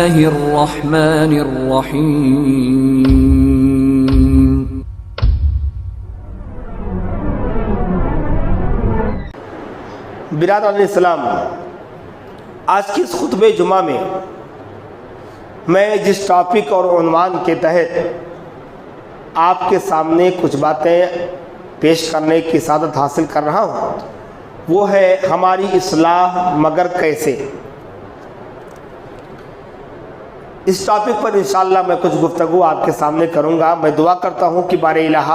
الرحمن الرحیم۔ برادران الاسلام، آج کی اس خطبہ جمعہ میں میں جس ٹاپک اور عنوان کے تحت آپ کے سامنے کچھ باتیں پیش کرنے کی سعادت حاصل کر رہا ہوں وہ ہے ہماری اصلاح مگر کیسے۔ اس ٹاپک پر انشاءاللہ میں کچھ گفتگو آپ کے سامنے کروں گا۔ میں دعا کرتا ہوں کہ بارے الہ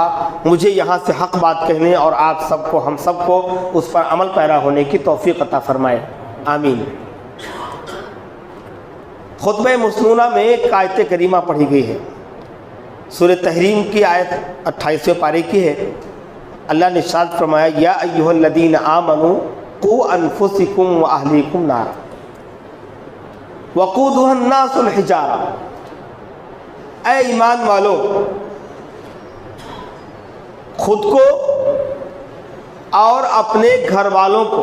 مجھے یہاں سے حق بات کہنے اور آپ سب کو، ہم سب کو اس پر عمل پیرا ہونے کی توفیق عطا فرمائے، آمین۔ خطبہ مسنونہ میں ایک آیت کریمہ پڑھی گئی ہے، سورہ تحریم کی آیت 28ویں پارے کی ہے۔ اللہ نے ارشاد فرمایا، یا ایھا الذین آمنوا قوا انفسکم واہلیکم نارا وقودها الناس الحجارہ۔ اے ایمان والو، خود کو اور اپنے گھر والوں کو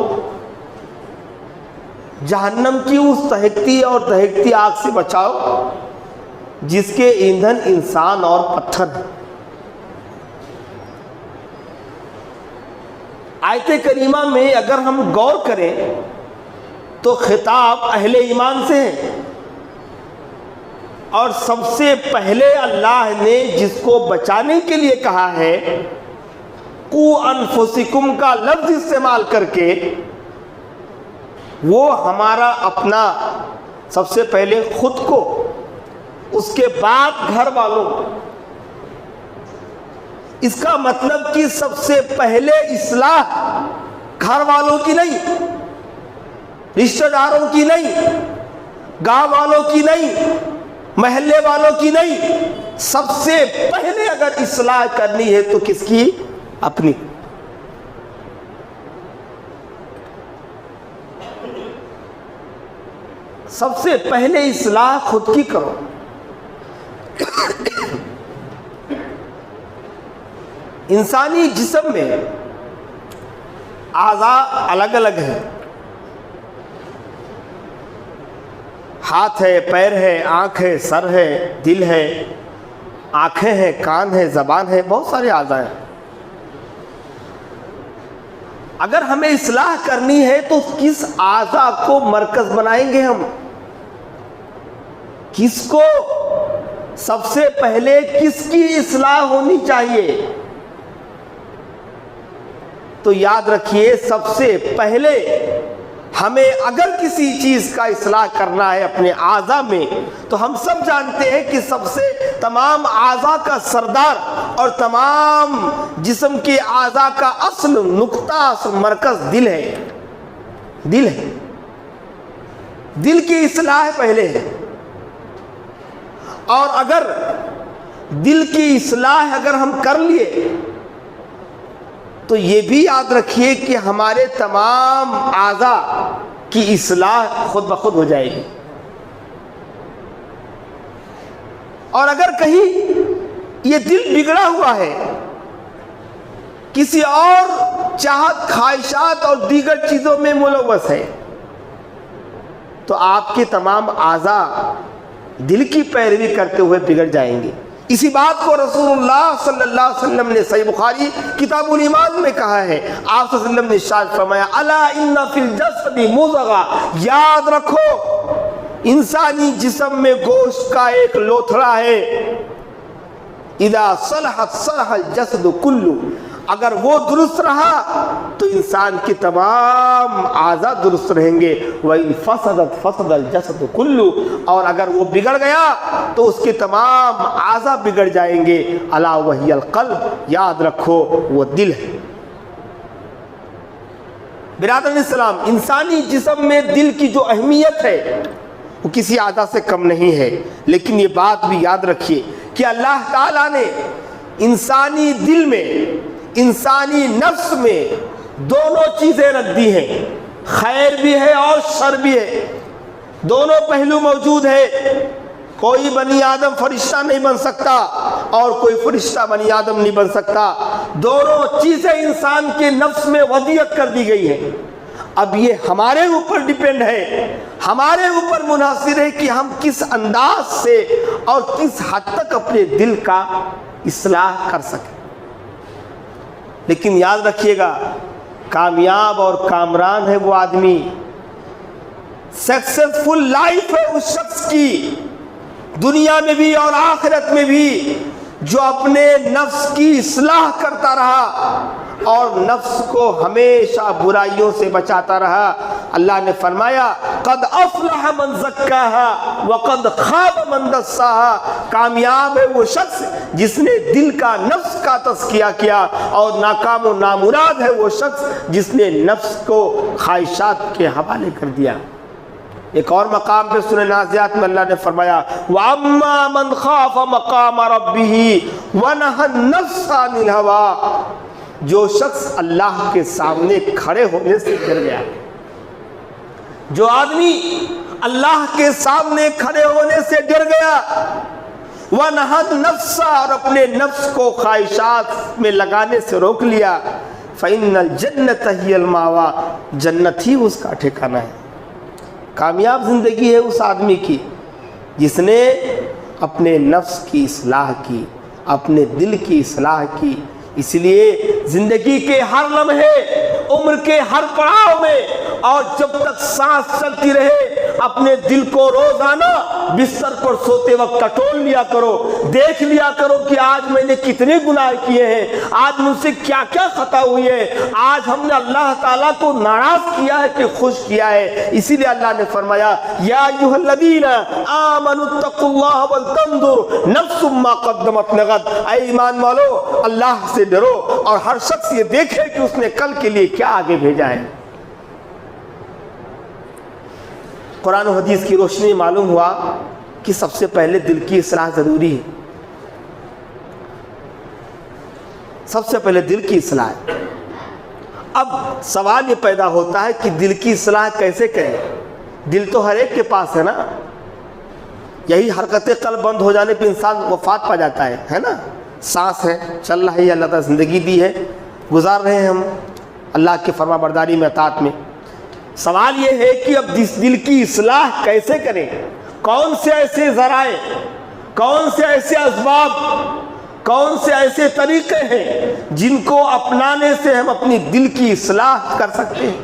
جہنم کی اس دہکتی اور دہکتی آگ سے بچاؤ جس کے ایندھن انسان اور پتھر ہیں۔ آیت کریمہ میں اگر ہم غور کریں تو خطاب اہل ایمان سے ہے، اور سب سے پہلے اللہ نے جس کو بچانے کے لیے کہا ہے قوا انفسکم کا لفظ استعمال کر کے، وہ ہمارا اپنا سب سے پہلے خود کو، اس کے بعد گھر والوں کو۔ اس کا مطلب کہ سب سے پہلے اصلاح گھر والوں کی نہیں، رشتہ داروں کی نہیں، گاؤں والوں کی نہیں، محلے والوں کی نہیں، سب سے پہلے اگر اصلاح کرنی ہے تو کس کی؟ اپنی۔ سب سے پہلے اصلاح خود کی کرو۔ انسانی جسم میں اعضاء الگ الگ ہیں، ہاتھ ہے، پیر ہے، آنکھ ہے، سر ہے، دل ہے، آنکھیں ہیں، کان ہے، زبان ہے، بہت سارے اعضاء ہیں۔ اگر ہمیں اصلاح کرنی ہے تو کس اعضاء کو مرکز بنائیں گے ہم؟ کس کو سب سے پہلے کس کی اصلاح ہونی چاہیے؟ تو یاد رکھیے، سب سے پہلے ہمیں اگر کسی چیز کا اصلاح کرنا ہے اپنے اعضاء میں، تو ہم سب جانتے ہیں کہ سب سے تمام اعضاء کا سردار اور تمام جسم کے اعضاء کا اصل نقطہ، اصل مرکز دل ہے۔ دل ہے، دل کی اصلاح پہلے ہے۔ اور اگر دل کی اصلاح اگر ہم کر لیے تو یہ بھی یاد رکھیے کہ ہمارے تمام اعضاء کی اصلاح خود بخود ہو جائے گی۔ اور اگر کہیں یہ دل بگڑا ہوا ہے، کسی اور چاہت، خواہشات اور دیگر چیزوں میں ملوث ہے، تو آپ کے تمام اعضاء دل کی پیروی کرتے ہوئے بگڑ جائیں گے۔ اسی بات کو رسول اللہ صلی اللہ علیہ وسلم نے صحیح بخاری کتاب الایمان میں کہا ہے۔ آپ صلی اللہ علیہ وسلم نے ارشاد فرمایا، الا ان فی الجسد مضغہ، یاد رکھو انسانی جسم میں گوشت کا ایک لوتھڑا ہے، اذا صلحت صلح الجسد کلہ، اگر وہ درست رہا تو انسان کے تمام اعضاء درست رہیں گے، وَإِن فَسَدَتْ فَسَدَ الْجَسَدُ كُلُّهُ، اور اگر وہ بگڑ گیا تو اس کے تمام اعضاء بگڑ جائیں گے۔ الا وہی القلب، یاد رکھو وہ دل ہے۔ برادران اسلام، انسانی جسم میں دل کی جو اہمیت ہے وہ کسی اعضاء سے کم نہیں ہے، لیکن یہ بات بھی یاد رکھیے کہ اللہ تعالیٰ نے انسانی دل میں، انسانی نفس میں دونوں چیزیں رکھ دی ہیں، خیر بھی ہے اور شر بھی ہے، دونوں پہلو موجود ہے۔ کوئی بنی آدم فرشتہ نہیں بن سکتا اور کوئی فرشتہ بنی آدم نہیں بن سکتا، دونوں چیزیں انسان کے نفس میں وضعیت کر دی گئی ہیں۔ اب یہ ہمارے اوپر ڈیپینڈ ہے، ہمارے اوپر منحصر ہے کہ ہم کس انداز سے اور کس حد تک اپنے دل کا اصلاح کر سکیں۔ لیکن یاد رکھیے گا، کامیاب اور کامران ہے وہ آدمی، سکسیسفل لائف ہے اس شخص کی دنیا میں بھی اور آخرت میں بھی، جو اپنے نفس کی اصلاح کرتا رہا اور نفس کو ہمیشہ برائیوں سے بچاتا رہا۔ اللہ نے فرمایا قد افلح من زکاها وقد خاب من دساها، کامیاب ہے وہ شخص جس نے دل کا نفس کا تزکیہ کیا، اور ناکام و نامراد ہے وہ شخص جس نے نفس کو خواہشات کے حوالے کر دیا۔ ایک اور مقام پہ سورہ نازعات میں اللہ نے فرمایا وَأَمَّا مَنْ خَافَ مَقَامَ رَبِّهِ وَنَهَى النَّفْسَ عَنِ الْهَوَىٰ، جو شخص اللہ کے سامنے کھڑے ہونے سے ڈر گیا، جو آدمی اللہ کے سامنے کھڑے ہونے سے ڈر گیا، وَنَهَى النَّفْسَ، اور اپنے نفس کو خواہشات میں لگانے سے روک لیا، فَإِنَّ الْجَنَّةَ هِيَ الْمَأْوَىٰ، جنت ہی اس کا ٹھکانہ ہے۔ کامیاب زندگی ہے اس آدمی کی جس نے اپنے نفس کی اصلاح کی، اپنے دل کی اصلاح کی۔ اس لیے زندگی کے ہر لمحے، عمر کے ہر پڑاؤ میں، اور جب تک سانس چلتی رہے، اپنے دل کو روزانہ بستر پر سوتے وقت ٹٹول لیا کرو، دیکھ لیا کرو کہ آج میں نے کتنے گناہ کیے ہیں، آج مجھ سے کیا کیا خطا ہوئی ہے، آج ہم نے اللہ تعالیٰ کو ناراض کیا ہے کہ خوش کیا ہے۔ اسی لیے اللہ نے فرمایا یا ایھا الذین آمنوا اتقوا اللہ ولتنظر نفس ما قدمت لغد، اے ایمان والو اللہ سے ڈرو اور ہر شخص یہ دیکھے کہ اس نے کل کے لیے کیا آگے بھیجا ہے۔ قرآن و حدیث کی روشنی معلوم ہوا کہ سب سے پہلے دل کی اصلاح ضروری ہے، سب سے پہلے دل کی اصلاح ہے۔ اب سوال یہ پیدا ہوتا ہے کہ دل کی اصلاح کیسے کریں؟ دل تو ہر ایک کے پاس ہے نا، یہی حرکت قلب بند ہو جانے پہ انسان وفات پا جاتا ہے نا، سانس ہے، چل رہی ہے، اللہ تعالیٰ زندگی دی ہے، گزار رہے ہیں ہم اللہ کی فرما برداری میں، اطاعت میں۔ سوال یہ ہے کہ اب دل کی اصلاح کیسے کریں؟ کون سے ایسے ذرائع، کون سے ایسے اسباب، کون سے ایسے طریقے ہیں جن کو اپنانے سے ہم اپنی دل کی اصلاح کر سکتے ہیں؟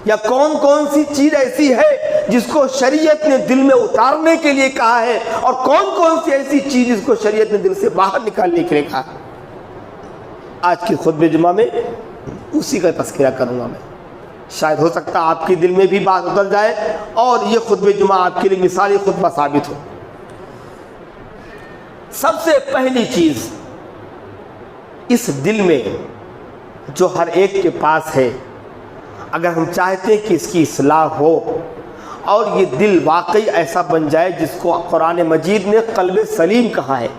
یا کون کون سی چیز ایسی ہے جس کو شریعت نے دل میں اتارنے کے لیے کہا ہے، اور کون کون سی ایسی چیز جس کو شریعت نے دل سے باہر نکالنے کے لیے کہا ہے؟ آج کی خطبہ جمعہ میں اسی کا تذکرہ کروں گا میں۔ شاید ہو سکتا ہے آپ کے دل میں بھی بات اتر جائے اور یہ خطبہ جمعہ آپ کے لیے مثالی خطبہ ثابت ہو۔ سب سے پہلی چیز، اس دل میں جو ہر ایک کے پاس ہے، اگر ہم چاہتے ہیں کہ اس کی اصلاح ہو اور یہ دل واقعی ایسا بن جائے جس کو قرآن مجید نے قلب سلیم کہا ہے،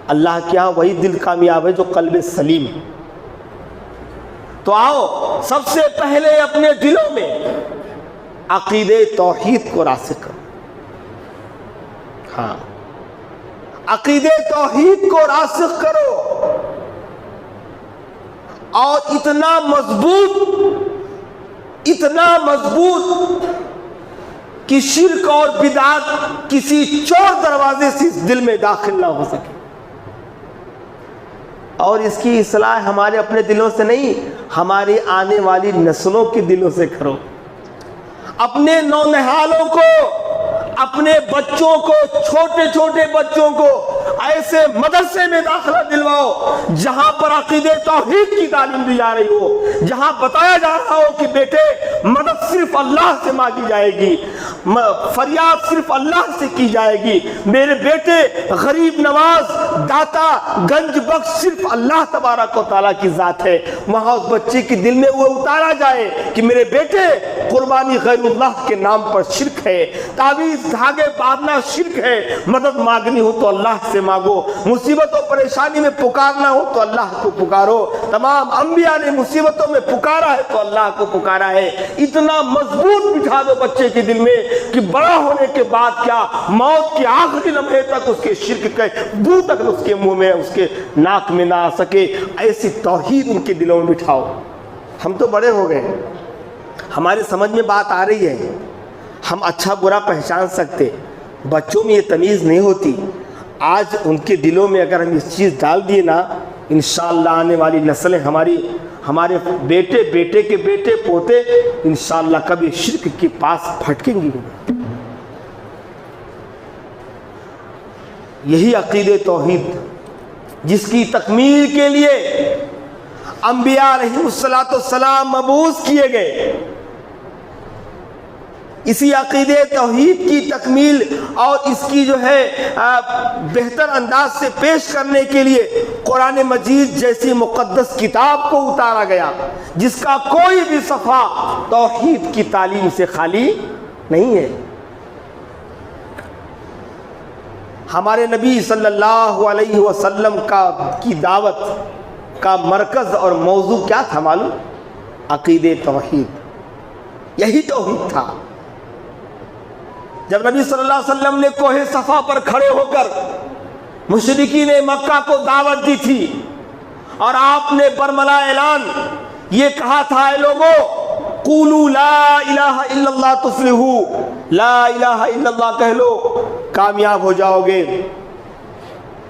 اللہ کے ہاں وہی دل کامیاب ہے جو قلب سلیم ہے، تو آؤ سب سے پہلے اپنے دلوں میں عقیدہ توحید کو راسخ کرو۔ ہاں، عقیدہ توحید کو راسخ کرو، اور اتنا مضبوط کہ شرک اور بدعت کسی چور دروازے سے اس دل میں داخل نہ ہو سکے۔ اور اس کی اصلاح ہمارے اپنے دلوں سے نہیں، ہماری آنے والی نسلوں کے دلوں سے کرو۔ اپنے نونہالوں کو، اپنے بچوں کو، چھوٹے چھوٹے بچوں کو ایسے مدرسے میں داخلہ دلواؤ جہاں پر عقیدہ توحید کی تعلیم دی جا رہی ہو، جہاں بتایا جا رہا ہو کہ بیٹے مدد صرف اللہ سے مانگی جائے گی، فریاد صرف اللہ سے کی جائے گی، میرے بیٹے غریب نواز، داتا، گنج بخش صرف اللہ تبارک و تعالیٰ کی ذات ہے۔ وہاں اس بچے کے دل میں وہ اتارا جائے کہ میرے بیٹے قربانی غیر اللہ کے نام پر شرک ہے، تعویذ دھاگے باندھنا شرک ہے، مدد مانگنی ہو تو اللہ سے مانگو، مصیبت و پریشانی میں پکارنا ہو تو اللہ کو پکارو، تمام انبیاء نے مصیبتوں میں پکارا ہے تو اللہ کو پکارا ہے۔ اتنا مضبوط بٹھا دو بچے کے دل میں کہ بڑا ہونے کے بعد کیا، موت کے آخری لمحے تک اس کے شرک کے بو تک اس کے منہ میں، اس کے ناک میں نہ آ سکے۔ ایسی توحید ان کے دلوں میں بٹھاؤ۔ ہم تو بڑے ہو گئے، ہمارے سمجھ میں بات آ رہی ہے، ہم اچھا برا پہچان سکتے، بچوں میں یہ تمیز نہیں ہوتی. آج ان کے دلوں میں اگر ہم اس چیز ڈال دیے نا، انشاءاللہ آنے والی نسلیں ہمارے بیٹے بیٹے کے بیٹے پوتے انشاءاللہ کبھی شرک کے پاس پھٹکیں گی. یہی عقیدے توحید جس کی تکمیل کے لیے انبیاء علیہ السلام مبعوث کیے گئے، اسی عقیدے توحید کی تکمیل اور اس کی جو ہے بہتر انداز سے پیش کرنے کے لیے قرآن مجید جیسی مقدس کتاب کو اتارا گیا، جس کا کوئی بھی صفحہ توحید کی تعلیم سے خالی نہیں ہے. ہمارے نبی صلی اللہ علیہ وسلم کی دعوت کا مرکز اور موضوع کیا تھا معلوم؟ عقیدے توحید. یہی توحید تھا. جب نبی صلی اللہ علیہ وسلم نے کوہ صفا پر کھڑے ہو کر مشرکین مکہ کو دعوت دی تھی اور آپ نے برملا اعلان یہ کہا تھا، اے لوگو قولوا لا الہ الا اللہ تفلحوا، لا الہ الا اللہ کہہ لو کامیاب ہو جاؤ گے.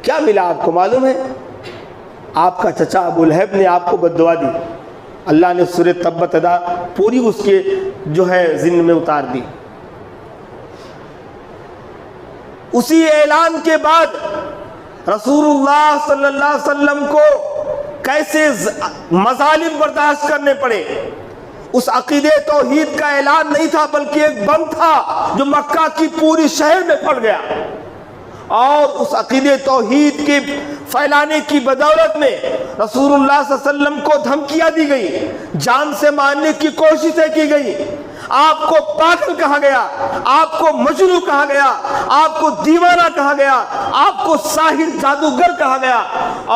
کیا ملا آپ کو معلوم ہے؟ آپ کا چچا ابو لہب نے آپ کو بد دعا دی. اللہ نے سورہ تبت یدا پوری اس کے جو ہے ذہن میں اتار دی. اسی اعلان کے بعد رسول اللہ صلی اللہ علیہ وسلم کو کیسے مظالم برداشت کرنے پڑے. اس عقیدے توحید کا اعلان نہیں تھا بلکہ ایک بم تھا جو مکہ کی پوری شہر میں پھٹ گیا، اور اس عقیدے توحید کے پھیلانے کی بدولت میں رسول اللہ صلی اللہ علیہ وسلم کو دھمکیاں دی گئی، جان سے مارنے کی کوششیں کی گئی، آپ کو پاگل کہا گیا، آپ کو مجنون کہا گیا، آپ کو دیوانہ کہا گیا، آپ کو ساحر جادوگر کہا گیا،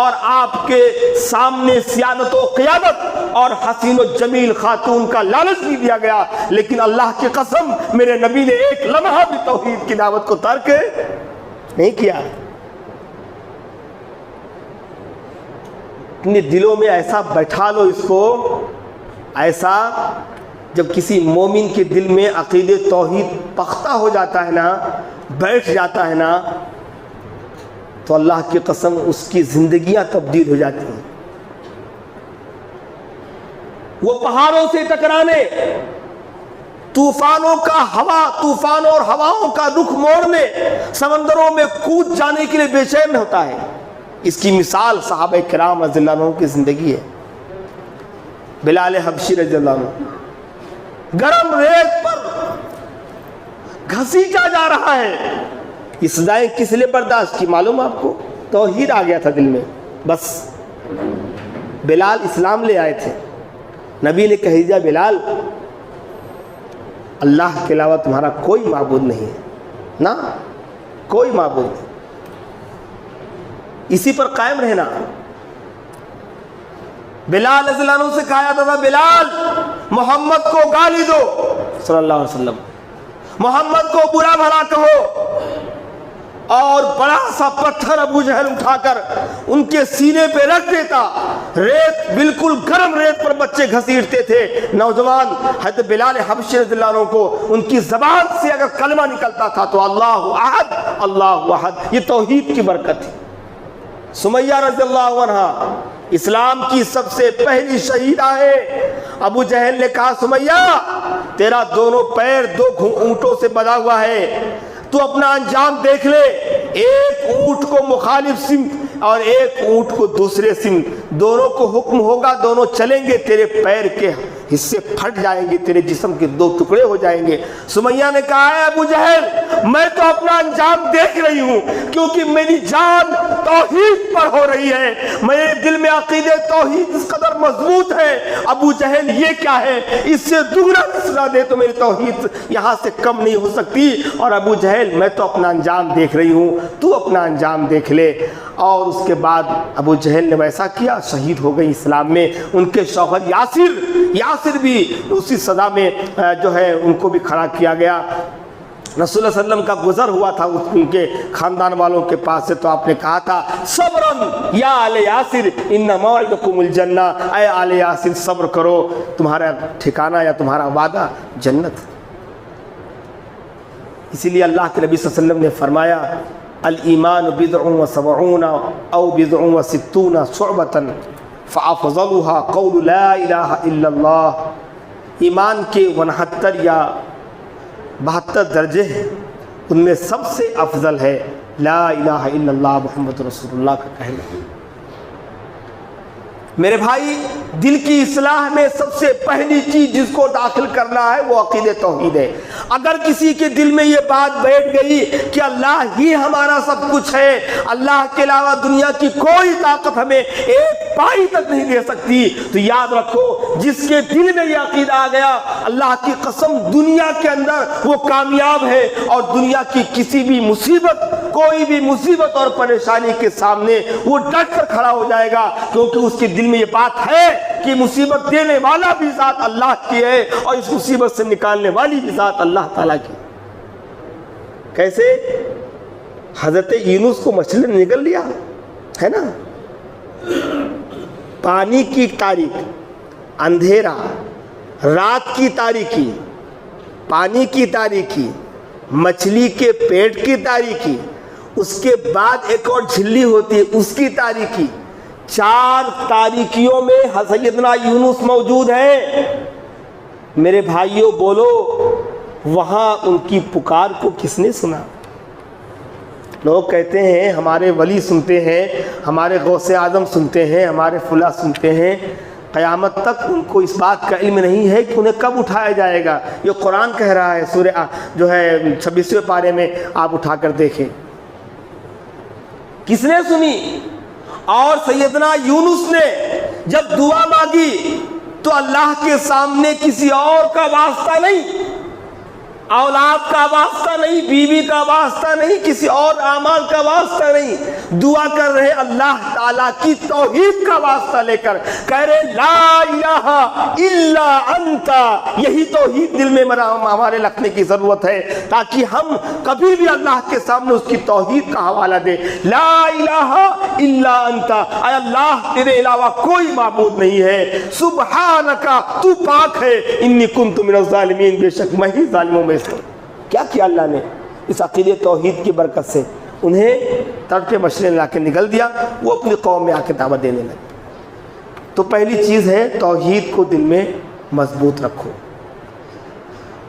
اور آپ کے سامنے سیادت و قیادت اور حسین و جمیل خاتون کا لالچ بھی دیا گیا. لیکن اللہ کی قسم میرے نبی نے ایک لمحہ بھی توحید کی دعوت کو ترک نہیں کیا. اپنے دلوں میں ایسا بیٹھا لو اس کو، ایسا جب کسی مومن کے دل میں عقید توحید پختہ ہو جاتا ہے نا، بیٹھ جاتا ہے نا، تو اللہ کی قسم اس کی زندگیاں تبدیل ہو جاتی ہیں. وہ پہاڑوں سے ٹکرانے، طوفانوں اور ہواؤں کا رخ موڑنے، سمندروں میں کود جانے کے لیے بے چین ہوتا ہے. اس کی مثال صحابہ کرام رضی اللہ عنہ کی زندگی ہے. بلال حبشی رضی اللہ عنہ گرم ریت پر گھسیٹا جا رہا ہے. یہ سزائیں کس لیے برداشت کی معلوم آپ کو؟ توحید آ گیا تھا دل میں. بس بلال اسلام لے آئے تھے. نبی نے کہہ دیا بلال اللہ کے علاوہ تمہارا کوئی معبود نہیں ہے، نا کوئی معبود نہیں، اسی پر قائم رہنا. بلال رضی اللہ عنہ سے کہا جاتا تھا بلال محمد کو گالی دو صلی اللہ علیہ وسلم، محمد کو برا بھلا کہو، اور بڑا سا پتھر ابو جہل اٹھا کر ان کے سینے پہ رکھ دیتا. ریت بالکل گرم ریت پر بچے گھسیٹتے تھے. نوجوان حضرت بلال حبشی رضی اللہ عنہ کو ان کی زبان سے اگر کلمہ نکلتا تھا تو اللہ احد اللہ احد، یہ توحید کی برکت تھی. سمیہ رضی اللہ عنہ اسلام کی سب سے پہلی شہیدہ ہے. ابو جہل نے کہا سمیہ تیرا دونوں پیر دو اونٹوں سے بندھا ہوا ہے، تو اپنا انجام دیکھ لے. ایک اونٹ کو مخالف سمت اور ایک اونٹ کو دوسرے سمت، دونوں کو حکم ہوگا، دونوں چلیں گے، تیرے پیر کے حصے پھٹ جائیں گے، تیرے جسم کے دو ٹکڑے ہو جائیں گے. سمیہ نے کہا ہے ابو جہل میں تو اپنا انجام دیکھ رہی ہوں، کیونکہ میری جان توحید پر ہو رہی ہے، میرے دل میں عقید توحید اس قدر مضبوط ہے. ابو جہل یہ کیا ہے، اس سے دگنا سزا دے تو میری توحید یہاں سے کم نہیں ہو سکتی. اور ابو جہل میں تو اپنا انجام دیکھ رہی ہوں، تو اپنا انجام دیکھ لے. اور اس کے بعد ابو جہل نے ویسا کیا، شہید ہو گئی اسلام میں. ان کے شوہر یاسر بھی اسی سزا میں جو ہے ان کو بھی کھڑا کیا گیا. رسول اللہ علیہ وسلم کا گزر ہوا تھا ان کے خاندان والوں کے پاس سے، تو آپ نے کہا تھا صبرن یا آل یاسر ان موعدکم الجنہ، اے آل یاسر صبر کرو، تمہارا ٹھکانہ یا تمہارا وعدہ جنت۔ اسی لیے اللہ کے نبی صلی اللہ علیہ وسلم نے فرمایا الایمان بضع و سبعون او بضع و ستون شعبۃ فافضلها قول لا الہ الا اللہ، ایمان کے 69 یا 72 درجے ہیں، ان میں سب سے افضل ہے لا الہ الا اللہ محمد رسول اللہ کا کہنا۔ میرے بھائی، دل کی اصلاح میں سب سے پہلی چیز جس کو داخل کرنا ہے وہ عقیدہ توحید ہے۔ اگر کسی کے دل میں یہ بات بیٹھ گئی کہ اللہ ہی ہمارا سب کچھ ہے، اللہ کے علاوہ دنیا کی کوئی طاقت ہمیں ایک پائی تک نہیں دے سکتی، تو یاد رکھو جس کے دل میں یہ عقیدہ آ گیا، اللہ کی قسم دنیا کے اندر وہ کامیاب ہے، اور دنیا کی کسی بھی مصیبت، کوئی بھی مصیبت اور پریشانی کے سامنے وہ ڈٹ کر کھڑا ہو جائے گا، کیونکہ اس کے دل میں یہ بات ہے کہ مصیبت دینے والا بھی ذات اللہ کی ہے، اور اس مصیبت سے نکالنے والی بھی ذات اللہ تعالیٰ کی۔ کیسے؟ حضرت یونس کو مچھلی نے نگل لیا ہے نا، پانی کی تاریک، اندھیرا، رات کی تاریکی، پانی کی تاریکی، مچھلی کے پیٹ کی تاریکی، اس کے بعد ایک اور جھلی ہوتی ہے اس کی تاریکی، 4 تاریکیوں میں سیدنا یونس موجود ہیں۔ میرے بھائیوں بولو، وہاں ان کی پکار کو کس نے سنا؟ لوگ کہتے ہیں ہمارے ولی سنتے ہیں، ہمارے غوث اعظم سنتے ہیں، ہمارے فلاں سنتے ہیں، قیامت تک ان کو اس بات کا علم نہیں ہے کہ انہیں کب اٹھایا جائے گا۔ یہ قرآن کہہ رہا ہے، سورہ جو ہے 26ویں پارے میں آپ اٹھا کر دیکھیں، کس نے سنی؟ اور سیدنا یونس نے جب دعا مانگی تو اللہ کے سامنے کسی اور کا واسطہ نہیں، اولاد کا واسطہ نہیں، بیوی کا واسطہ نہیں، کسی اور اعمال کا واسطہ نہیں، دعا کر رہے اللہ تعالیٰ کی توحید کا واسطہ لے کر، کہہ رہے لا الہ الا انت۔ یہی توحید دل میں ہمارے رکھنے کی ضرورت ہے، تاکہ ہم کبھی بھی اللہ کے سامنے اس کی توحید کا حوالہ دیں۔ لا الہ الا انت، اے اللہ تیرے علاوہ کوئی معبود نہیں ہے، سبحانک تو پاک ہے، انی کنت من الظالمین، بے شک میں ہی ظالموں میں۔ کیا کیا اللہ نے اس عقیدہ توحید کی برکت سے؟ انہیں تڑپے مچھلی لا کے نگل دیا، وہ اپنی قوم میں آ کے دعوت دینے لگے۔ تو پہلی چیز ہے توحید کو دل میں مضبوط رکھو۔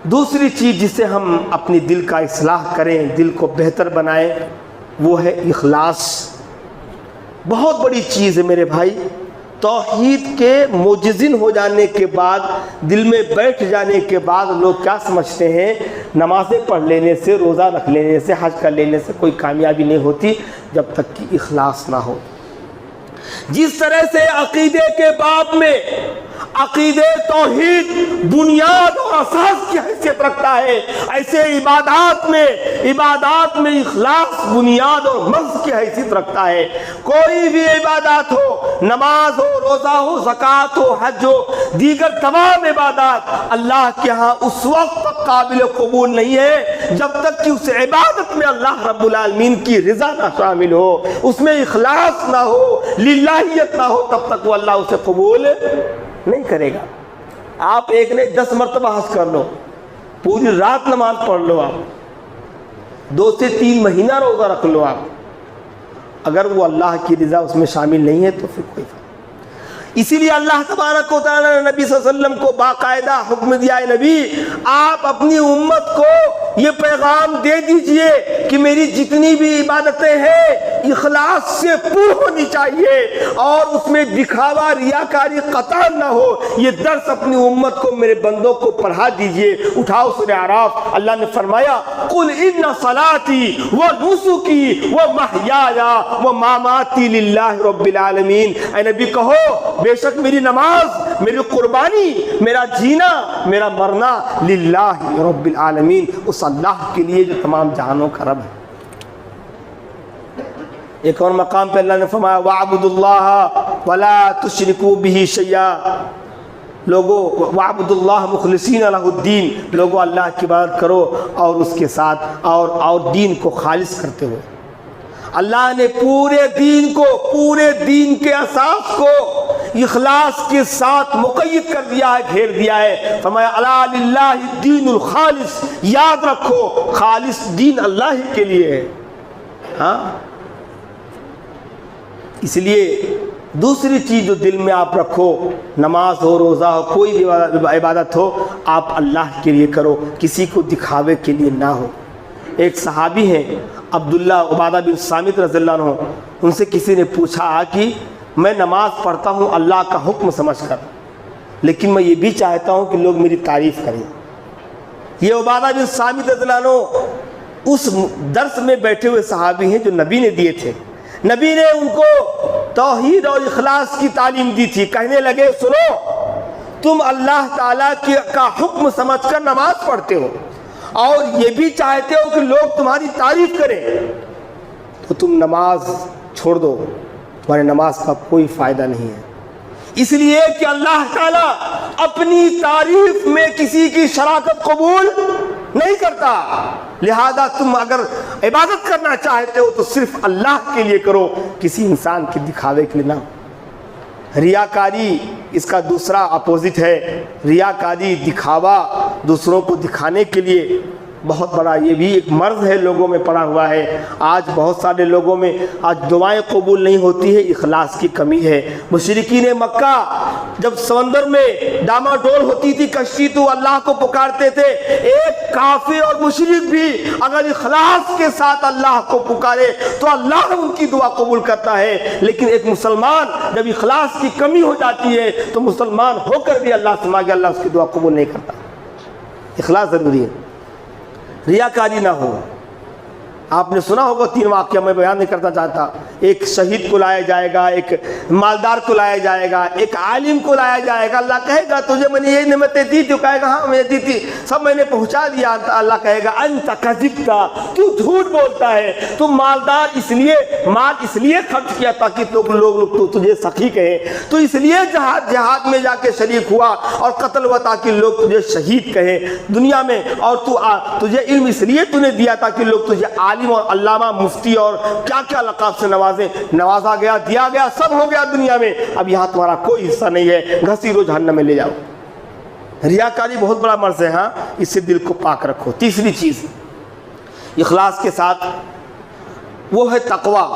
دوسری چیز جس سے ہم اپنی دل کا اصلاح کریں، دل کو بہتر بنائیں، وہ ہے اخلاص۔ بہت بڑی چیز ہے میرے بھائی۔ توحید کے معجزن ہو جانے کے بعد، دل میں بیٹھ جانے کے بعد لوگ کیا سمجھتے ہیں؟ نمازیں پڑھ لینے سے، روزہ رکھ لینے سے، حج کر لینے سے کوئی کامیابی نہیں ہوتی جب تک کہ اخلاص نہ ہو۔ جس طرح سے عقیدے کے باب میں عقیدہ توحید بنیاد اور اساس کی حیثیت رکھتا ہے، ایسے عبادات میں اخلاص بنیاد اور مرض کی حیثیت رکھتا ہے۔ کوئی بھی عبادات ہو، نماز ہو، روزہ ہو، زکوٰۃ ہو، حج ہو، دیگر تمام عبادات اللہ کے ہاں اس وقت تک قابل قبول نہیں ہے جب تک کہ اس عبادت میں اللہ رب العالمین کی رضا نہ شامل ہو، اس میں اخلاص نہ ہو، للہیت نہ ہو، تب تک وہ اللہ اسے قبول نہیں کرے گا۔ آپ ایک نے 10 مرتبہ حج کر لو، پوری رات نماز پڑھ لو، آپ 2 سے 3 مہینہ روزہ رکھ لو، آپ اگر وہ اللہ کی رضا اس میں شامل نہیں ہے تو پھر کوئی فرق۔ اسی لیے اللہ تبارک و تعالیٰ نے نبی صلی اللہ علیہ وسلم کو باقاعدہ حکم دیا ہے، نبی آپ اپنی امت کو یہ پیغام دے دیجئے کہ میری جتنی بھی عبادتیں ہیں اخلاص سے پور ہونی چاہیے، اور اس میں دکھاوا، ریاکاری قطعاً نہ ہو۔ یہ درس اپنی امت کو، میرے بندوں کو پڑھا دیجئے۔ اٹھاؤ سورہ اعراف، اللہ نے فرمایا قل ان صلاتی و نسکی و محیایا و مماتی للہ رب العالمین۔ اے نبی کہو بے شک میری نماز، میری قربانی، میرا جینا، میرا مرنا للہ رب العالمین، اس اللہ کے لیے جو تمام جہانوں کا رب ہے۔ ایک اور مقام پہ اللہ نے فرمایا وَاعْبُدُوا اللَّهَ وَلَا تُشْرِكُوا بِهِ شَيْئًا۔ لوگو وعبد اللہ مخلصین لہ الدین، لوگو اللہ کی عبادت کرو اور اس کے ساتھ اور دین کو خالص کرتے ہوئے۔ اللہ نے پورے دین کو، پورے دین کے اساس کو اخلاص کے ساتھ مقید کر دیا ہے، گھیر دیا ہے۔ فرمایا الا للہ الدین الخالص، یاد رکھو خالص دین اللہ ہی کے لیے ہے۔ ہاں، اس لیے دوسری چیز جو دل میں آپ رکھو، نماز ہو، روزہ ہو، کوئی بھی عبادت ہو، آپ اللہ کے لیے کرو، کسی کو دکھاوے کے لیے نہ ہو۔ ایک صحابی ہیں عبداللہ عبادہ بن صامت رضی اللہ عنہ، ان سے کسی نے پوچھا کہ میں نماز پڑھتا ہوں اللہ کا حکم سمجھ کر، لیکن میں یہ بھی چاہتا ہوں کہ لوگ میری تعریف کریں۔ یہ عبادہ بن صامت رضی اللہ عنہ اس درس میں بیٹھے ہوئے صحابی ہیں جو نبی نے دیے تھے۔ نبی نے ان کو توحید اور اخلاص کی تعلیم دی تھی۔ کہنے لگے سنو، تم اللہ تعالیٰ کا حکم سمجھ کر نماز پڑھتے ہو اور یہ بھی چاہتے ہو کہ لوگ تمہاری تعریف کریں، تو تم نماز چھوڑ دو، تمہاری نماز کا کوئی فائدہ نہیں ہے۔ اس لیے کہ اللہ تعالیٰ اپنی تعریف میں کسی کی شراکت قبول نہیں کرتا، لہذا تم اگر عبادت کرنا چاہتے ہو تو صرف اللہ کے لیے کرو، کسی انسان کے دکھاوے کے لیے نہ۔ ریاکاری اس کا دوسرا اپوزٹ ہے۔ ریاکاری، دکھاوا، دوسروں کو دکھانے کے لیے بہت بڑا یہ بھی ایک مرض ہے، لوگوں میں پڑا ہوا ہے۔ آج بہت سارے لوگوں میں آج دعائیں قبول نہیں ہوتی ہے، اخلاص کی کمی ہے۔ مشرکین مکہ جب سمندر میں ڈاما ڈول ہوتی تھی کشتی تو اللہ کو پکارتے تھے۔ ایک کافر اور مشرک بھی اگر اخلاص کے ساتھ اللہ کو پکارے تو اللہ ان کی دعا قبول کرتا ہے، لیکن ایک مسلمان جب اخلاص کی کمی ہو جاتی ہے تو مسلمان ہو کر بھی اللہ سے مانگے اللہ اس کی دعا قبول نہیں کرتا۔ اخلاص ضروری ہے، ریاکاری نہ ہو۔ آپ نے سنا ہوگا 3 واقعہ، میں بیان نہیں کرنا چاہتا۔ ایک شہید کو لایا جائے گا، ایک مالدار کو لایا جائے گا، ایک عالم کو لایا جائے گا۔ اللہ کہے گا تجھے میں نے یہ نعمتیں دی تھی، کہے گا ہاں میں نے دی تھی، سب میں نے پہنچا دیا۔ اللہ کہے گا انت کذبتا، تو جھوٹ بولتا ہے، تو مالدار اس لیے مال اس لیے خرچ کیا تاکہ لوگ تجھے سخی کہیں، تو اس لیے جہاد میں جا کے شریک ہوا اور قتل ہوا تاکہ لوگ تجھے شہید کہیں دنیا میں، اور تجھے علم اس لیے تو نے دیا تاکہ لوگ تجھے عالم اور علامہ مفتی اور کیا کیا لقب سے نوازا گیا، دیا گیا، سب ہو گیا دنیا میں، اب یہاں تمہارا کوئی حصہ نہیں ہے، گھسیٹو جہنم میں لے جاؤ۔ ریاکاری بہت بڑا مرض ہے، ہاں، اس سے دل کو پاک رکھو۔ تیسری چیز اخلاص کے ساتھ وہ ہے تقویٰ۔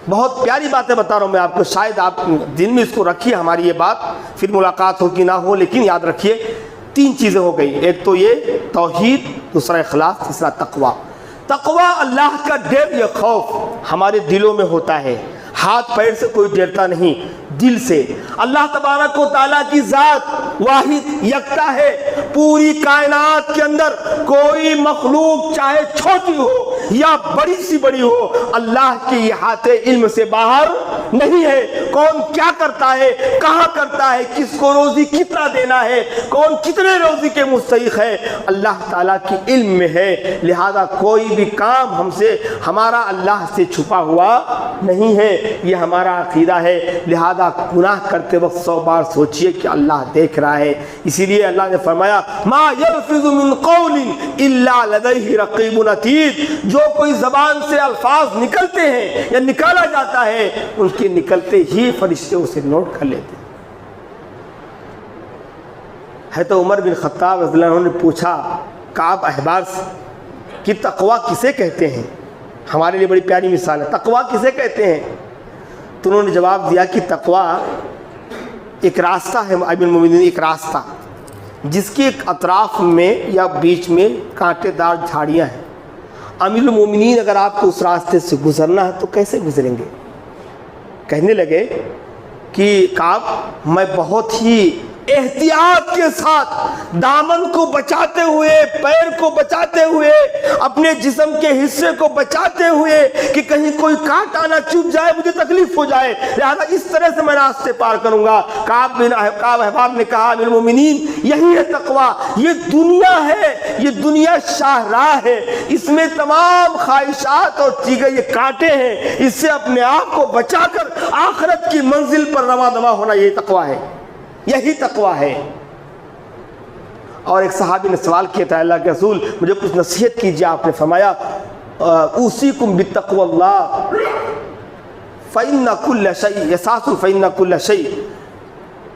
بہت پیاری باتیں بتا رہا ہوں میں آپ کو، شاید آپ دن میں اس کو رکھیے ہماری یہ بات، پھر ملاقات ہو کہ نہ ہو، لیکن یاد رکھیے 3 چیزیں ہو گئی۔ ایک تو یہ توحید، دوسرا اخلاص، تیسرا تقویٰ۔ تقویٰ اللہ کا ڈر یا خوف ہمارے دلوں میں ہوتا ہے، ہاتھ پیر سے کوئی ڈرتا نہیں، دل سے۔ اللہ تبارک و تعالیٰ کی ذات واحد یکتا ہے، پوری کائنات کے اندر کوئی مخلوق چاہے چھوٹی ہو یا بڑی سی بڑی ہو، اللہ کے احاطے علم سے باہر نہیں ہے۔ کون کیا کرتا ہے، کہاں کرتا ہے، کس کو روزی کتنا دینا ہے، کون کتنے روزی کے مستحق ہے، اللہ تعالیٰ کی علم میں ہے، لہذا کوئی بھی کام ہم سے، ہمارا اللہ سے چھپا ہوا نہیں ہے، یہ ہمارا عقیدہ ہے۔ لہذا گناہ کرتے وقت 100 بار سوچئے کہ اللہ دیکھ رہا ہے۔ اسی لیے اللہ نے فرمایا ما یلفظ من قول الا لدیہ رقیب عتید، جو کوئی زبان سے الفاظ نکلتے ہیں یا نکالا جاتا ہے ان کے نکلتے ہی فرشتے اسے نوٹ کر لیتے ہیں۔ ہے تو عمر بن خطاب رضی اللہ عنہ نے پوچھا کعب احبار سے کہ تقویٰ کسے کہتے ہیں؟ ہمارے لیے بڑی پیاری مثال ہے، تقویٰ کسے کہتے ہیں؟ تو انہوں نے جواب دیا کہ تقویٰ ایک راستہ ہے، امیر المومنین، ایک راستہ جس کے ایک اطراف میں یا بیچ میں کانٹے دار جھاڑیاں ہیں۔ امیر المومنین اگر آپ کو اس راستے سے گزرنا ہے تو کیسے گزریں گے؟ کہنے لگے کہ کعب میں بہت ہی احتیاط کے ساتھ دامن کو بچاتے ہوئے، پیر کو بچاتے ہوئے، اپنے جسم کے حصے کو بچاتے ہوئے کہ کہیں کوئی کانٹا نہ چبھ جائے، مجھے تکلیف ہو جائے، لہذا اس طرح سے میں راستے پار کروں گا۔ کعب احباب نے کہا امیر المومنین یہی ہے تقویٰ، یہ دنیا ہے، یہ دنیا شاہراہ ہے، اس میں تمام خواہشات اور دیگر یہ کانٹے ہیں، اس سے اپنے آپ کو بچا کر آخرت کی منزل پر رواں دواں ہونا، یہی تقویٰ ہے۔ یہی تقویٰ ہے۔ اور ایک صحابی نے سوال کیا تھا، اللہ کے رسول مجھے کچھ نصیحت کیجیے۔ آپ نے فرمایا اوصیکم بتقوی اللہ فإن کل شیء اساس فإن کل شیء،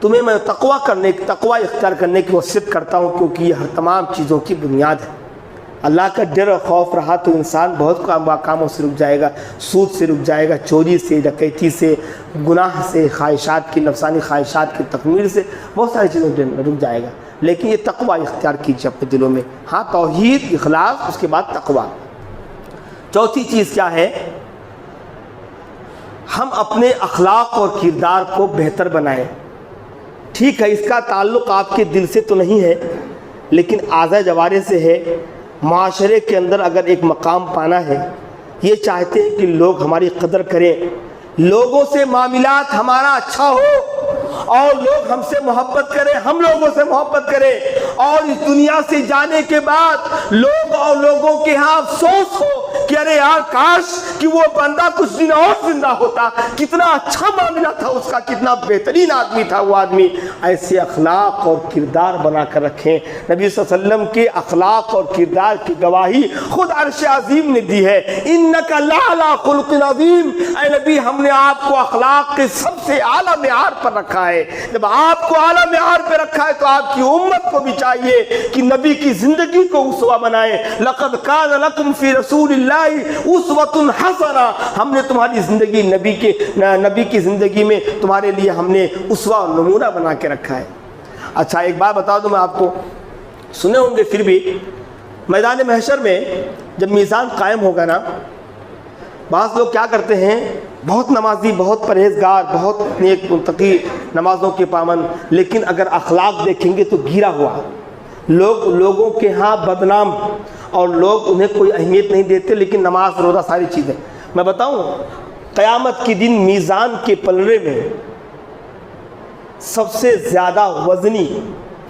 تمہیں میں تقویٰ اختیار کرنے کی وصیت کرتا ہوں، کیونکہ یہ ہر تمام چیزوں کی بنیاد ہے۔ اللہ کا ڈر اور خوف رہا تو انسان بہت کاموں سے رک جائے گا، سود سے رک جائے گا، چوری سے، ڈکیتی سے، گناہ سے، خواہشات کی، نفسانی خواہشات کی تکمیل سے، بہت ساری چیزوں سے رک جائے گا۔ لیکن یہ تقویٰ اختیار کیجیے اپنے دلوں میں۔ ہاں، توحید، اخلاص، اس کے بعد تقویٰ۔ چوتھی چیز کیا ہے؟ ہم اپنے اخلاق اور کردار کو بہتر بنائیں۔ ٹھیک ہے، اس کا تعلق آپ کے دل سے تو نہیں ہے، لیکن اعضاء جوارح سے ہے۔ معاشرے کے اندر اگر ایک مقام پانا ہے، یہ چاہتے ہیں کہ لوگ ہماری قدر کریں، لوگوں سے معاملات ہمارا اچھا ہو اور لوگ ہم سے محبت کریں، ہم لوگوں سے محبت کریں، اور اس دنیا سے جانے کے بعد لوگ اور لوگوں کے ہاں افسوس ہو کہ ارے یار کاش کہ وہ بندہ کچھ دن اور زندہ ہوتا، کتنا اچھا معاملہ تھا اس کا، کتنا بہترین آدمی تھا وہ آدمی۔ ایسے اخلاق اور کردار بنا کر رکھیں۔ نبی صلی اللہ علیہ وسلم کے اخلاق اور کردار کی گواہی خود عرش عظیم نے دی ہے، انک لعلی خلق عظیم۔ اے نبی، ہم نے آپ کو اخلاق کے سب سے اعلیٰ معیار پر رکھا ہے۔ جب آپ کو اعلیٰ معیار پہ رکھا ہے تو آپ کی امت کو بھی چاہیے کہ نبی کی زندگی کو اسوہ بنائے۔ لقد کان لکم فی رسول اللہ اسوۃ حسنہ، ہم نے تمہاری زندگی نبی کی زندگی میں تمہارے لیے ہم نے اسوہ اور نمونہ بنا کے رکھا ہے۔ اچھا، ایک بات بتا دوں میں آپ کو، سنے ہوں گے پھر بھی، میدان محشر میں جب میزان قائم ہوگا نا، بعض لوگ کیا کرتے ہیں، بہت نمازی، بہت پرہیزگار، بہت نیک متقی، نمازوں کے پابند، لیکن اگر اخلاق دیکھیں گے تو گرا ہوا، لوگوں کے ہاں بدنام، اور لوگ انہیں کوئی اہمیت نہیں دیتے، لیکن نماز، روزہ، ساری چیزیں۔ میں بتاؤں، قیامت کے دن میزان کے پلڑے میں سب سے زیادہ وزنی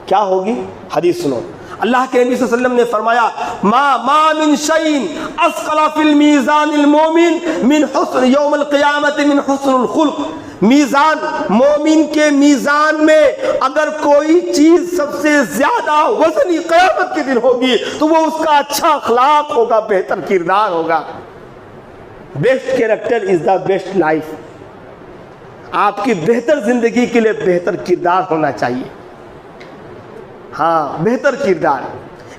کیا ہوگی؟ حدیث سنو، اللہ کے نبی صلی اللہ علیہ وسلم نے فرمایا ما من شیء اثقل فی المیزان المومن من حسن یوم القیامت من حسن الخلق۔ میزان، مومن کے میزان میں اگر کوئی چیز سب سے زیادہ وزنی قیامت کے دن ہوگی تو وہ اس کا اچھا اخلاق ہوگا، بہتر کردار ہوگا۔ Best character is the best life. آپ کی بہتر زندگی کے لیے بہتر کردار ہونا چاہیے۔ ہاں، بہتر کردار۔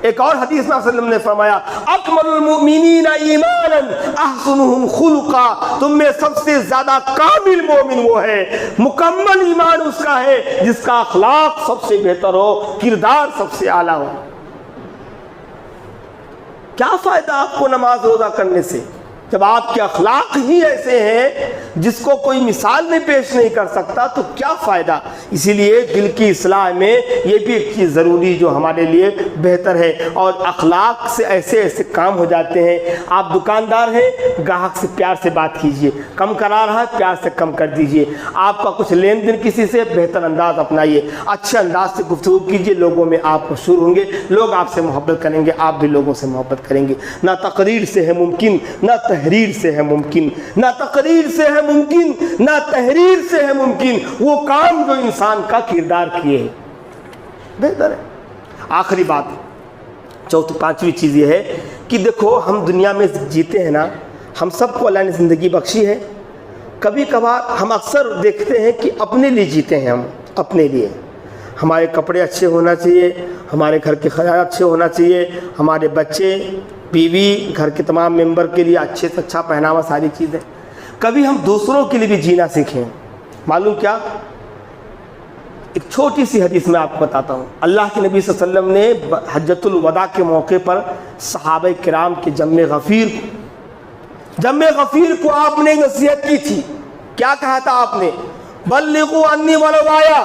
ایک اور حدیث میں صلی اللہ علیہ وسلم نے فرمایا اکمل المؤمنین ایمانا احسنهم خلقا، تم میں سب سے زیادہ کامل مومن وہ ہے، مکمل ایمان اس کا ہے جس کا اخلاق سب سے بہتر ہو، کردار سب سے اعلیٰ ہو۔ کیا فائدہ آپ کو نماز روزہ کرنے سے جب آپ کے اخلاق ہی ایسے ہیں جس کو کوئی مثال میں پیش نہیں کر سکتا؟ تو کیا فائدہ؟ اسی لیے دل کی اصلاح میں یہ بھی ایک چیز ضروری جو ہمارے لیے بہتر ہے۔ اور اخلاق سے ایسے ایسے کام ہو جاتے ہیں، آپ دکاندار ہیں، گاہک سے پیار سے بات کیجئے، کم کرا رہا ہے پیار سے کم کر دیجئے، آپ کا کچھ لین دین کسی سے، بہتر انداز اپنائیے، اچھے انداز سے گفتگو کیجئے، لوگوں میں آپ مشہور ہوں گے، لوگ آپ سے محبت کریں گے، آپ بھی لوگوں سے محبت کریں گے۔ نہ تقریر سے ہے ممکن، نہ تحریر سے ہے ممکن، نہ تقریر سے ہے ممکن، نہ تحریر سے ہے ممکن وہ کام جو انسان کا کردار کیے ہیں، بہتر ہے۔ آخری بات، پانچویں چیز یہ ہے کہ دیکھو، ہم دنیا میں جیتے ہیں نا، ہم سب کو اللہ نے زندگی بخشی ہے، کبھی کبھار ہم اکثر دیکھتے ہیں کہ اپنے لیے جیتے ہیں، ہم اپنے لیے، ہمارے کپڑے اچھے ہونا چاہیے، ہمارے گھر کے خیالات اچھے ہونا چاہیے، ہمارے بچے، بیوی، گھر کے تمام ممبر کے لیے اچھے سے اچھا پہناوا، ساری چیزیں۔ کبھی ہم دوسروں کے لیے بھی جینا سیکھیں۔ معلوم کیا؟ ایک چھوٹی سی حدیث میں آپ کو بتاتا ہوں۔ اللہ کے نبی صلی اللہ علیہ وسلم نے حجۃ الوداع کے موقع پر صحابہ کرام کے جم غفیر کو آپ نے نصیحت کی تھی۔ کیا کہا تھا آپ نے؟ بلغوا عنی ولو آیا،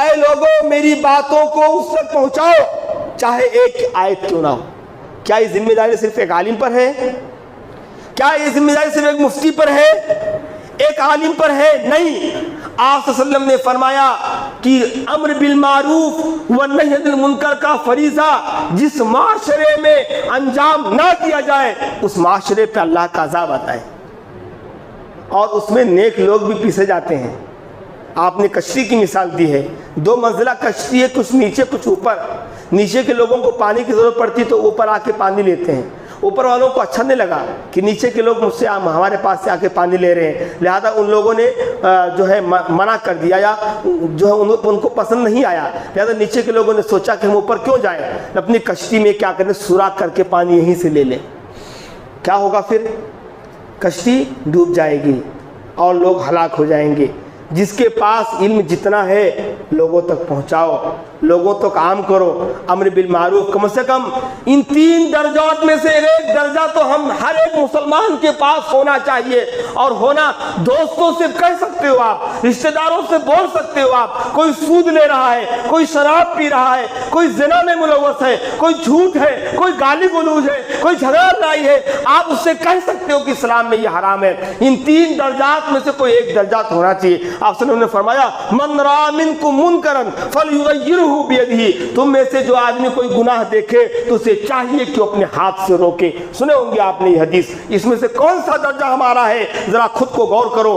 اے لوگوں میری باتوں کو اس تک پہنچاؤ چاہے ایک آیت کیوں نہ ہو۔ کیا یہ ذمہ داری صرف ایک عالم پر ہے؟ کیا یہ ذمہ داری صرف ایک مفتی پر ہے، ایک عالم پر ہے؟ نہیں، آپ صلی اللہ علیہ وسلم نے فرمایا کہ امر بالمعروف والنہی عن المنکر کا فریضہ جس معاشرے میں انجام نہ دیا جائے اس معاشرے پہ اللہ کا عذاب آتا ہے، اور اس میں نیک لوگ بھی پیسے جاتے ہیں۔ آپ نے کشتی کی مثال دی ہے، 2 منزلہ کشتی ہے، کچھ نیچے کچھ اوپر۔ نیچے کے لوگوں کو پانی کی ضرورت پڑتی تو اوپر آ کے پانی لیتے ہیں، اوپر والوں کو اچھا نہیں لگا کہ نیچے کے لوگ مجھ سے ہمارے پاس سے آ کے پانی لے رہے ہیں، لہذا ان لوگوں نے جو ہے منع کر دیا، یا جو ہے ان کو پسند نہیں آیا، لہذا نیچے کے لوگوں نے سوچا کہ ہم اوپر کیوں جائیں، اپنی کشتی میں کیا کریں، سوراخ کر کے پانی یہیں سے لے لیں۔ کیا ہوگا پھر؟ کشتی ڈوب جائے گی اور لوگ ہلاک ہو جائیں گے۔ جس کے پاس علم جتنا ہے لوگوں تک پہنچاؤ، لوگوں تک عام کرو، امر بالمعروف، کم سے کم ان 3 درجات میں سے ایک درجہ تو ہم ہر ایک مسلمان کے پاس ہونا چاہیے، اور ہونا دوستوں سے کہہ سکتے ہو آپ، رشتہ داروں سے بول سکتے ہو آپ، کوئی سود لے رہا ہے، کوئی شراب پی رہا ہے، کوئی زنا میں ملوث ہے، کوئی جھوٹ ہے، کوئی گالی گلوج ہے، کوئی جھگڑا لڑائی ہے، آپ اس سے کہہ سکتے ہو کہ اسلام میں یہ حرام ہے۔ ان 3 درجات میں سے کوئی ایک درجات ہونا چاہیے۔ آپ صلی اللہ علیہ وسلم نے فرمایا من رأى منکم منکرا فلیغیرہ بیدہ، تم میں سے جو آدمی کوئی گناہ دیکھے تو اسے چاہیے کہ اپنے ہاتھ سے روکے۔ سنے ہوں گے آپ نے یہ حدیث، اس میں سے کون سا درجہ ہمارا ہے؟ ذرا خود کو غور کرو۔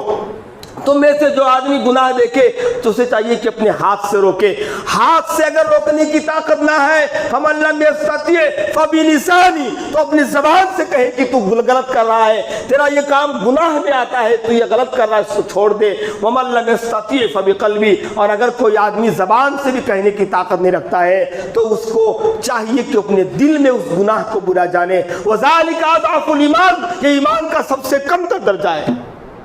تم میں سے جو آدمی گناہ دیکھے تو اسے چاہیے کہ اپنے ہاتھ سے روکے۔ ہاتھ سے اگر روکنے کی طاقت نہ ہے فمن لم یستطع فبلسانہ، تو اپنی زبان سے کہے کہ تو غلط کر رہا ہے، تیرا یہ کام گناہ میں آتا ہے، تو یہ غلط کر رہا ہے، اس کو چھوڑ دے۔ ومن لم یستطع فبقلبہ، اور اگر کوئی آدمی زبان سے بھی کہنے کی طاقت نہیں رکھتا ہے تو اس کو چاہیے کہ اپنے دل میں اس گناہ کو برا جانے۔ وذالک اضعف الایمان، یہ ایمان کا سب سے کم تر درجہ ہے۔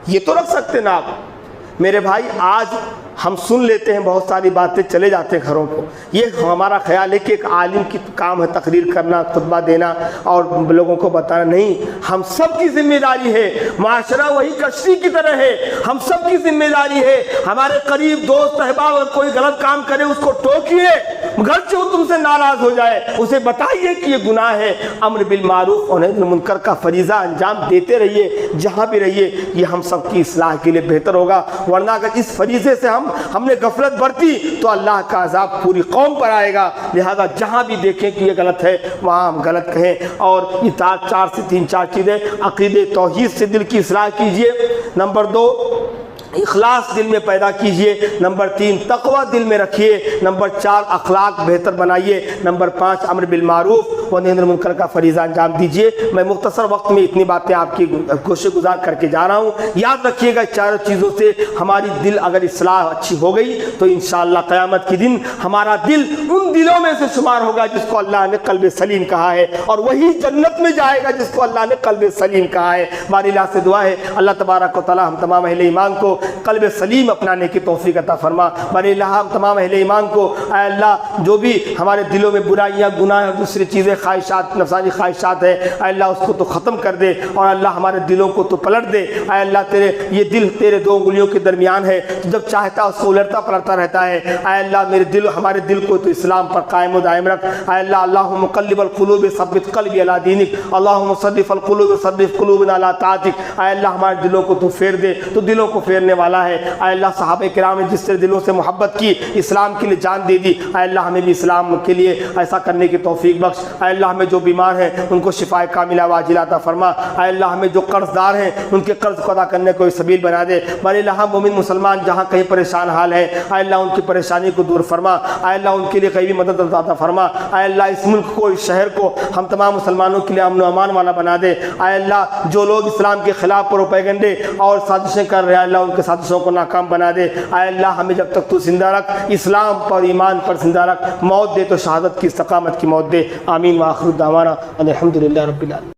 یہ تو رکھ سکتے نا آپ۔ میرے بھائی آج ہم سن لیتے ہیں بہت ساری باتیں، چلے جاتے ہیں گھروں کو، یہ ہمارا خیال ہے کہ ایک عالم کی کام ہے تقریر کرنا، خطبہ دینا اور لوگوں کو بتانا، نہیں، ہم سب کی ذمہ داری ہے۔ معاشرہ وہی کشتی کی طرح ہے، ہم سب کی ذمہ داری ہے۔ ہمارے قریب دوست احباب اگر کوئی غلط کام کرے اس کو ٹوکیے، گرچہ وہ تم سے ناراض ہو جائے، اسے بتائیے کہ یہ گناہ ہے۔ امر بالمعروف اور نہی عن المنکر کا فریضہ انجام دیتے رہیے، جہاں بھی رہیے، یہ ہم سب کی اصلاح کے لیے بہتر ہوگا۔ ورنہ اگر اس فریضے سے ہم نے غفلت برتی تو اللہ کا عذاب پوری قوم پر آئے گا۔ لہذا جہاں بھی دیکھیں کہ یہ غلط ہے وہاں ہم غلط کہیں، اور یہ 4 سے 3 چیزیں، عقیدے توحید سے دل کی اصلاح کیجئے، نمبر 2 اخلاص دل میں پیدا کیجئے، نمبر 3 تقوی دل میں رکھیے، نمبر 4 اخلاق بہتر بنائیے، نمبر 5 امر بالمعروف و نہی عن المنکر کا فریضہ انجام دیجئے۔ میں مختصر وقت میں اتنی باتیں آپ کی گوشے گزار کر کے جا رہا ہوں۔ یاد رکھیے گا 4 چیزوں سے ہماری دل اگر اصلاح اچھی ہو گئی تو انشاءاللہ قیامت کے دن ہمارا دل ان دلوں میں سے شمار ہوگا جس کو اللہ نے قلب سلیم کہا ہے، اور وہی جنت میں جائے گا جس کو اللہ نے قلب سلیم کہا ہے۔ باری اللہ سے دعا ہے اللہ تبارک و تعالی ہم تمام اہل ایمان کو قلب سلیم اپنانے کی توفیق عطا فرما۔ باری اللہ ہم تمام اہل ایمان کو اے اللہ جو بھی ہمارے دلوں میں برائیاں، گناہ اور دوسری چیزیں، خواہشات، نفسانی خواہشات ہے، اے اللہ اس کو تو ختم کر دے، اور اللہ ہمارے دلوں کو تو پلٹ دے۔ اے اللہ یہ دل تیرے 2 انگلیوں کے درمیان ہے، جب چاہتا اس کو الٹتا پلٹتا رہتا ہے۔ اے اللہ ہمارے دل کو تو اسلام پر قائم و دائم رکھ۔ اے اللہ اللہم مقلب القلوب ثبت قلبی علی دینک، اللہم صرف القلوب صرف قلوبنا علی طاعتک۔ اے اللہ ہمارے دلوں کو تو پھیر دے، تو دلوں کو پھیرنے والا ہے۔ اے اللہ صحابہ کرام نے جس سے دلوں سے محبت کی، اسلام کے لیے جان دے دی، اے اللہ ہمیں بھی اسلام کے لیے ایسا کرنے کی توفیق بخش۔ اے اللہ ہمیں جو بیمار ہیں ان کو شفاء کاملہ واجلہ عطا فرما۔ اے اللہ ہمیں جو قرض دار ہیں ان کے قرض کو ادا کرنے کو سبیل بنا دے۔ بھلے اللہ مومن مسلمان جہاں کہیں پریشان حال ہے، اے اللہ ان کی پریشانی کو دور فرما۔ اے اللہ ان کے لیے کہیں بھی مدد عطا فرما۔ اے اللہ اس ملک کو، اس شہر کو ہم تمام مسلمانوں کے لیے امن و امان والا بنا دے۔ اے اللہ جو لوگ اسلام کے خلاف پروپیگنڈے اور سازشیں کر رہے ہیں، اللہ ان کے سازشوں کو ناکام بنا دے۔ اے اللہ ہمیں جب تک تو زندہ رکھ، اسلام پر ایمان پر زندہ رکھ، موت دے تو شہادت کی استقامت کی موت دے۔ آمین وآخر دعوانا الحمدللہ رب العالمین۔